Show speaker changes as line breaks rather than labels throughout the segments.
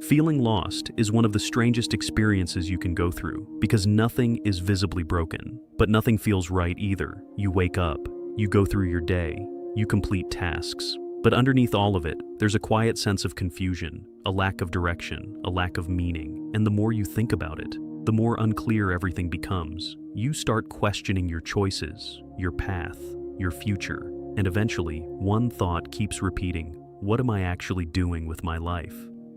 Feeling lost is one of the strangest experiences you can go through because nothing is visibly broken, but nothing feels right either. You wake up, you go through your day, you complete tasks, but underneath all of it, there's a quiet sense of confusion, a lack of direction, a lack of meaning, and the more you think about it, the more unclear everything becomes. You start questioning your choices, your path, your future, and eventually, one thought keeps repeating, what am I actually doing with my life?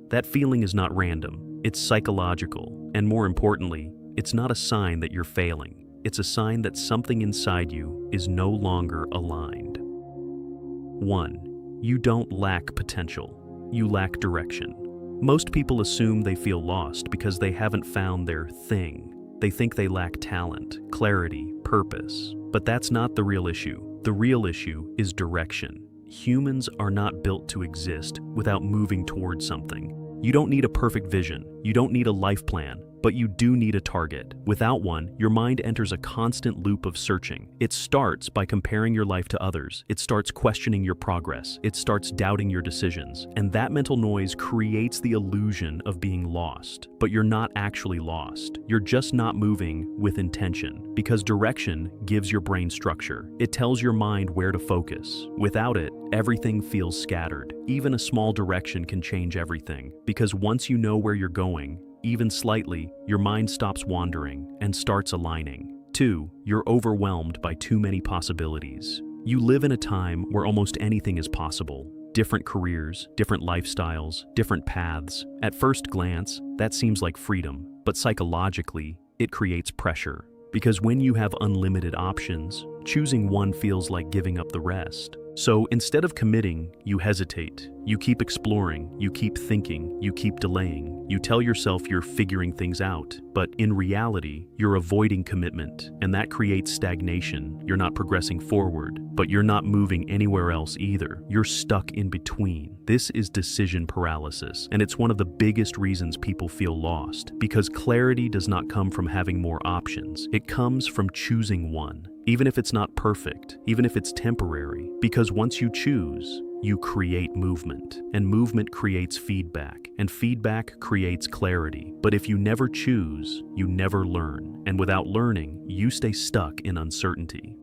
That feeling is not random, it's psychological, and more importantly, it's not a sign that you're failing. It's a sign that something inside you is no longer aligned. 1. You don't lack potential, you lack direction. Most people assume they feel lost because they haven't found their thing. They think they lack talent, clarity, purpose. But that's not the real issue. The real issue is direction. Humans are not built to exist without moving towards something. You don't need a perfect vision. You don't need a life plan. But you do need a target. Without one, your mind enters a constant loop of searching. It starts by comparing your life to others. It starts questioning your progress. It starts doubting your decisions. And that mental noise creates the illusion of being lost. But you're not actually lost. You're just not moving with intention. Because direction gives your brain structure. It tells your mind where to focus. Without it, everything feels scattered. Even a small direction can change everything. Because once you know where you're going, even slightly, your mind stops wandering and starts aligning. 2. You're overwhelmed by too many possibilities. You live in a time where almost anything is possible. Different careers, different lifestyles, different paths. At first glance, that seems like freedom, but psychologically, it creates pressure. Because when you have unlimited options, choosing one feels like giving up the rest. So instead of committing, you hesitate. You keep exploring, you keep thinking, you keep delaying. You tell yourself you're figuring things out, but in reality, you're avoiding commitment, and that creates stagnation. You're not progressing forward, but you're not moving anywhere else either. You're stuck in between. This is decision paralysis, and it's one of the biggest reasons people feel lost, because clarity does not come from having more options. It comes from choosing one. Even if it's not perfect, even if it's temporary, because once you choose, you create movement, and movement creates feedback, and feedback creates clarity. But if you never choose, you never learn, and without learning, you stay stuck in uncertainty.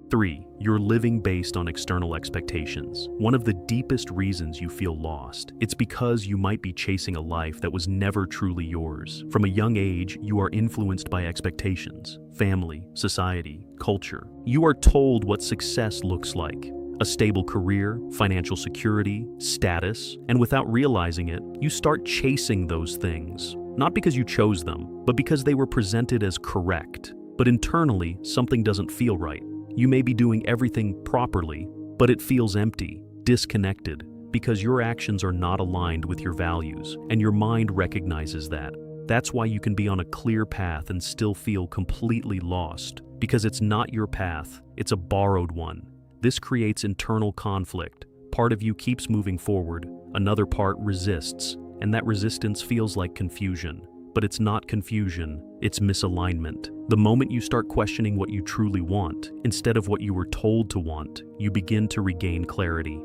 3. You're living based on external expectations. One of the deepest reasons you feel lost, it's because you might be chasing a life that was never truly yours. From a young age, you are influenced by expectations, family, society, culture. You are told what success looks like. A stable career, financial security, status, and without realizing it, you start chasing those things. Not because you chose them, but because they were presented as correct. But internally, something doesn't feel right. You may be doing everything properly, but it feels empty, disconnected, because your actions are not aligned with your values, and your mind recognizes that. That's why you can be on a clear path and still feel completely lost, because it's not your path, it's a borrowed one. This creates internal conflict. Part of you keeps moving forward, another part resists, and that resistance feels like confusion. But it's not confusion, it's misalignment. The moment you start questioning what you truly want, instead of what you were told to want, you begin to regain clarity.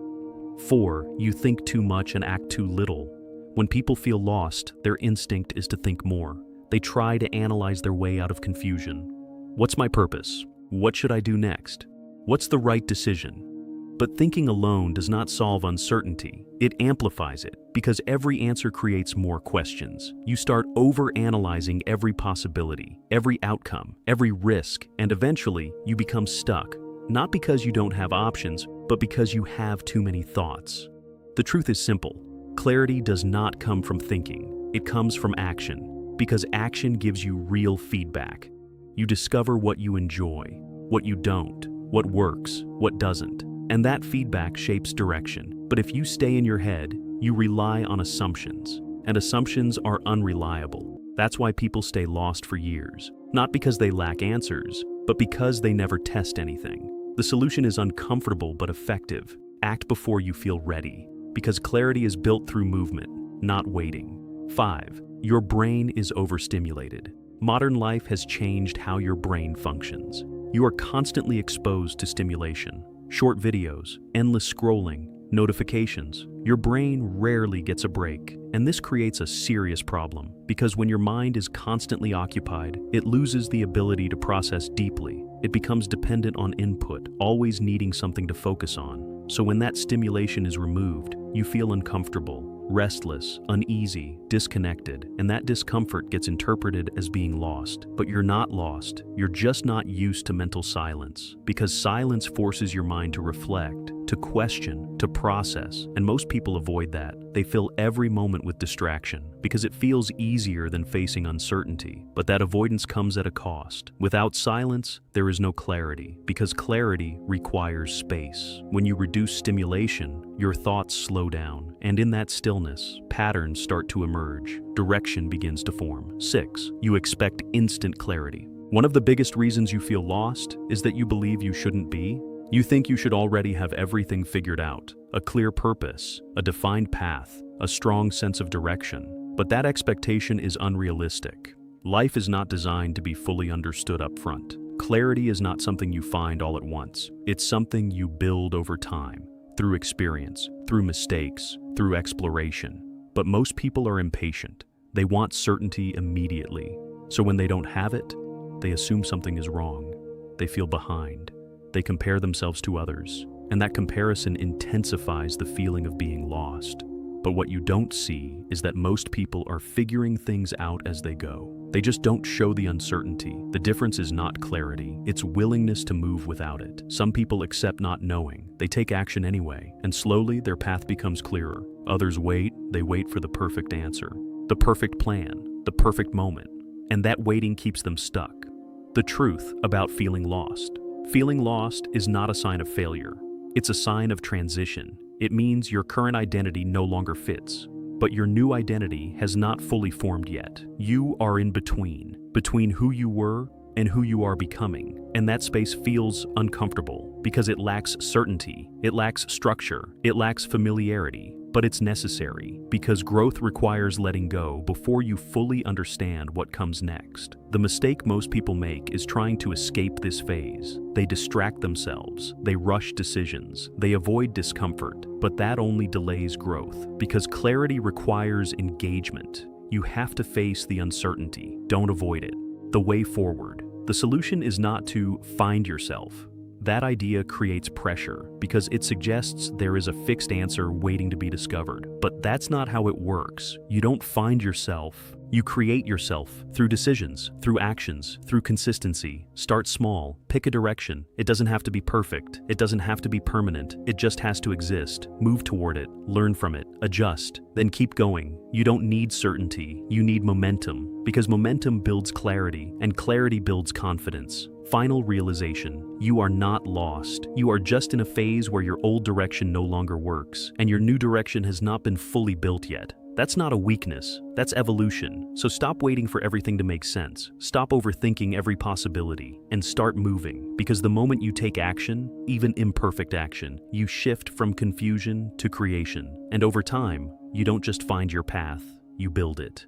4. You think too much and act too little. When people feel lost, their instinct is to think more. They try to analyze their way out of confusion. What's my purpose? What should I do next? What's the right decision? But thinking alone does not solve uncertainty. It amplifies it, because every answer creates more questions. You start over-analyzing every possibility, every outcome, every risk, and eventually you become stuck. Not because you don't have options, but because you have too many thoughts. The truth is simple. Clarity does not come from thinking. It comes from action, because action gives you real feedback. You discover what you enjoy, what you don't, what works, what doesn't. And that feedback shapes direction. But if you stay in your head, you rely on assumptions. And assumptions are unreliable. That's why people stay lost for years. Not because they lack answers, but because they never test anything. The solution is uncomfortable but effective. Act before you feel ready. Because clarity is built through movement, not waiting. 5. Your brain is overstimulated. Modern life has changed how your brain functions. You are constantly exposed to stimulation. Short videos, endless scrolling, notifications. Your brain rarely gets a break, and this creates a serious problem because when your mind is constantly occupied, it loses the ability to process deeply. It becomes dependent on input, always needing something to focus on. So when that stimulation is removed, you feel uncomfortable, restless, uneasy, disconnected, and that discomfort gets interpreted as being lost. But you're not lost, you're just not used to mental silence, because silence forces your mind to reflect, to question, to process, and most people avoid that. They fill every moment with distraction, because it feels easier than facing uncertainty. But that avoidance comes at a cost. Without silence, there is no clarity, because clarity requires space. When you reduce stimulation, your thoughts slow down, and in that stillness, patterns start to emerge. Direction begins to form. 6. You expect instant clarity. One of the biggest reasons you feel lost is that you believe you shouldn't be. You think you should already have everything figured out, a clear purpose, a defined path, a strong sense of direction. But that expectation is unrealistic. Life is not designed to be fully understood up front. Clarity is not something you find all at once. It's something you build over time, through experience, through mistakes, through exploration. But most people are impatient. They want certainty immediately. So when they don't have it, they assume something is wrong. They feel behind. They compare themselves to others, and that comparison intensifies the feeling of being lost. But what you don't see is that most people are figuring things out as they go. They just don't show the uncertainty. The difference is not clarity, it's willingness to move without it. Some people accept not knowing. They take action anyway, and slowly their path becomes clearer. Others wait, they wait for the perfect answer, the perfect plan, the perfect moment, and that waiting keeps them stuck. The truth about feeling lost. Feeling lost is not a sign of failure. It's a sign of transition. It means your current identity no longer fits, but your new identity has not fully formed yet. You are in between who you were and who you are becoming, and that space feels uncomfortable because it lacks certainty, it lacks structure, it lacks familiarity. But it's necessary because growth requires letting go before you fully understand what comes next. The mistake most people make is trying to escape this phase. They distract themselves, they rush decisions, they avoid discomfort, but that only delays growth because clarity requires engagement. You have to face the uncertainty, don't avoid it. The way forward. The solution is not to find yourself. That idea creates pressure because it suggests there is a fixed answer waiting to be discovered. But that's not how it works. You don't find yourself. You create yourself through decisions, through actions, through consistency. Start small, pick a direction. It doesn't have to be perfect. It doesn't have to be permanent. It just has to exist. Move toward it, learn from it, adjust, then keep going. You don't need certainty. You need momentum because momentum builds clarity and clarity builds confidence. Final realization, you are not lost. You are just in a phase where your old direction no longer works, and your new direction has not been fully built yet. That's not a weakness, that's evolution. So stop waiting for everything to make sense. Stop overthinking every possibility, and start moving. Because the moment you take action, even imperfect action, you shift from confusion to creation. And over time, you don't just find your path, you build it.